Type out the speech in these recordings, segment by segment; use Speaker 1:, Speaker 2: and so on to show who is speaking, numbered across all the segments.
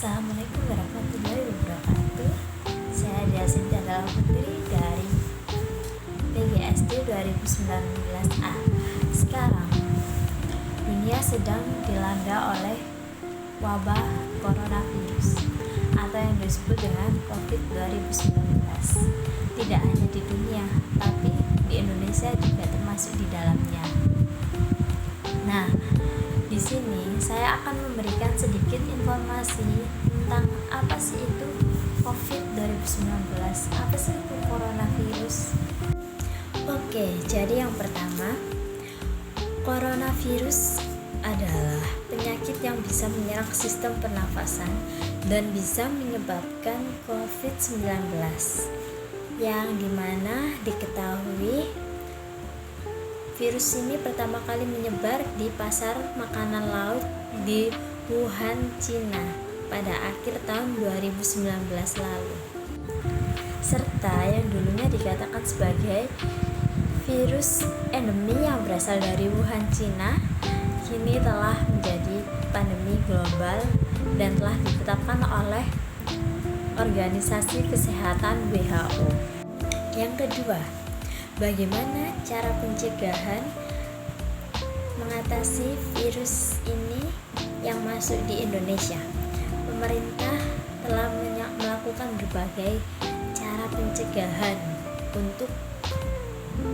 Speaker 1: Assalamualaikum warahmatullahi wabarakatuh. Saya Diasin adalah Putri dari PGSD 2019A. Sekarang dunia sedang dilanda oleh wabah coronavirus atau yang disebut dengan COVID-19. Tidak hanya di dunia, tapi di Indonesia juga termasuk di dalamnya. Nah, di sini saya akan memberikan sedikit informasi tentang apa sih itu COVID-19, apa sih itu coronavirus. Oke, jadi yang pertama, coronavirus adalah penyakit yang bisa menyerang sistem pernafasan dan bisa menyebabkan COVID-19, yang dimana diketahui virus ini pertama kali menyebar di pasar makanan laut di Wuhan, Cina pada akhir tahun 2019 lalu. Serta yang dulunya dikatakan sebagai virus endemi yang berasal dari Wuhan, Cina, kini telah menjadi pandemi global dan telah ditetapkan oleh Organisasi Kesehatan WHO. Yang kedua, bagaimana cara pencegahan mengatasi virus ini yang masuk di Indonesia? Pemerintah telah melakukan berbagai cara pencegahan untuk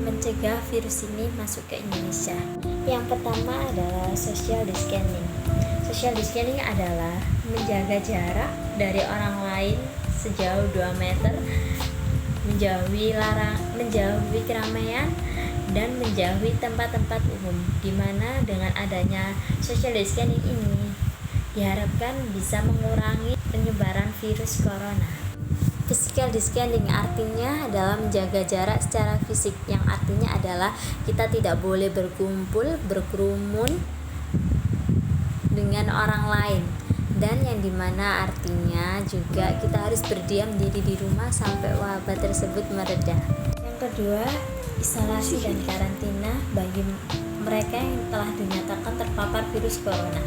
Speaker 1: mencegah virus ini masuk ke Indonesia. Yang pertama adalah social distancing. Social distancing adalah menjaga jarak dari orang lain sejauh 2 meter, menjauhi keramaian dan menjauhi tempat-tempat umum, di mana dengan adanya social distancing ini diharapkan bisa mengurangi penyebaran virus corona. Physical distancing artinya adalah menjaga jarak secara fisik, yang artinya adalah kita tidak boleh berkumpul, berkerumun dengan orang lain, dan yang dimana artinya juga kita harus berdiam diri di rumah sampai wabah tersebut mereda. Yang kedua, isolasi dan karantina bagi mereka yang telah dinyatakan terpapar virus corona.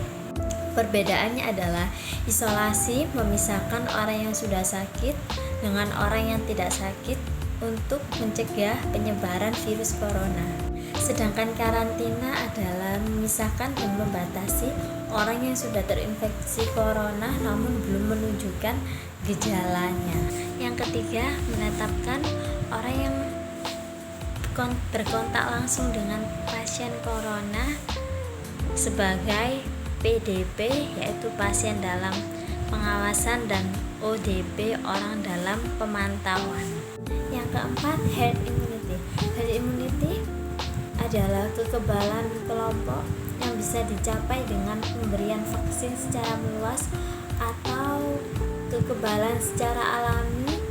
Speaker 1: Perbedaannya adalah isolasi memisahkan orang yang sudah sakit dengan orang yang tidak sakit untuk mencegah penyebaran virus corona. Sedangkan karantina adalah memisahkan dan membatasi orang yang sudah terinfeksi corona namun belum menunjukkan gejalanya. Yang ketiga, menetapkan orang yang berkontak langsung dengan pasien corona sebagai PDP, yaitu pasien dalam pengawasan, dan ODP, orang dalam pemantauan. Yang keempat, herd immunity. Herd immunity adalah kekebalan kelompok yang bisa dicapai dengan pemberian vaksin secara meluas atau kekebalan secara alami.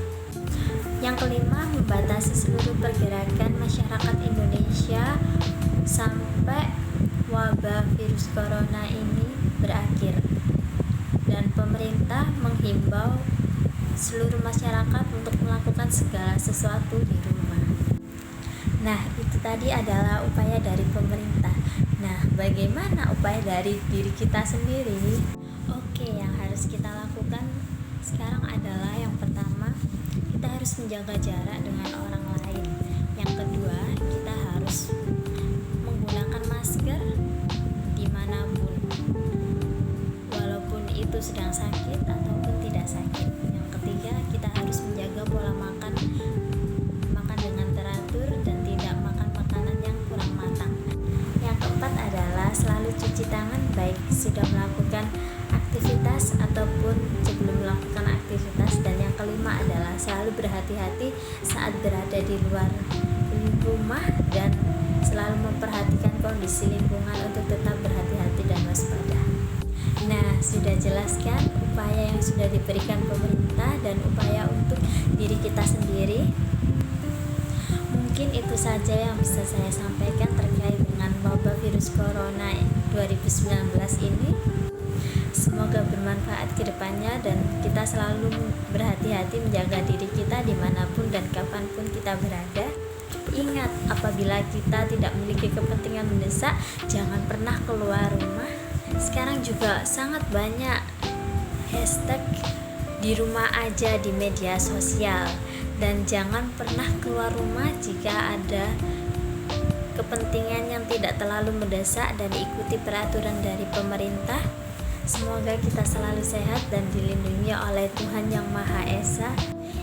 Speaker 1: Yang kelima, membatasi seluruh pergerakan masyarakat Indonesia sampai wabah virus corona ini berakhir, dan pemerintah menghimbau seluruh masyarakat untuk melakukan segala sesuatu di rumah. Nah, itu tadi adalah upaya dari pemerintah. Nah, bagaimana upaya dari diri kita sendiri? Oke, yang harus kita lakukan sekarang adalah yang pertama, kita harus menjaga jarak dengan orang lain. Yang kedua, kita harus menggunakan masker dimanapun, walaupun itu sedang sakit ataupun tidak sakit. Yang ketiga, kita harus menjaga pola makan dengan teratur dan tidak makan makanan yang kurang matang. Yang keempat adalah selalu cuci tangan baik sudah melakukan aktivitas ataupun sebelum melakukan aktivitas. Dan yang kelima adalah selalu berhati-hati saat berada di luar rumah dan selalu memperhatikan kondisi lingkungan untuk tetap berhati-hati dan waspada. Nah, sudah jelaskan upaya yang sudah diberikan pemerintah dan upaya untuk diri kita sendiri. Mungkin itu saja yang bisa saya sampaikan terkait dengan wabah virus corona 2019 ini. Semoga bermanfaat ke depannya dan kita selalu berhati-hati menjaga diri kita dimanapun dan kapanpun kita berada. Ingat, apabila kita tidak memiliki kepentingan mendesak, jangan pernah keluar rumah. Sekarang juga sangat banyak hashtag di rumah aja di media sosial, dan jangan pernah keluar rumah jika ada kepentingan yang tidak terlalu mendesak, dan ikuti peraturan dari pemerintah. Semoga kita selalu sehat dan dilindungi oleh Tuhan Yang Maha Esa.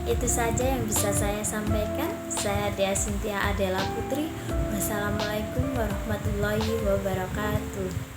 Speaker 1: Itu saja yang bisa saya sampaikan. Saya Dea Cynthia Adela Putri. Wassalamualaikum warahmatullahi wabarakatuh.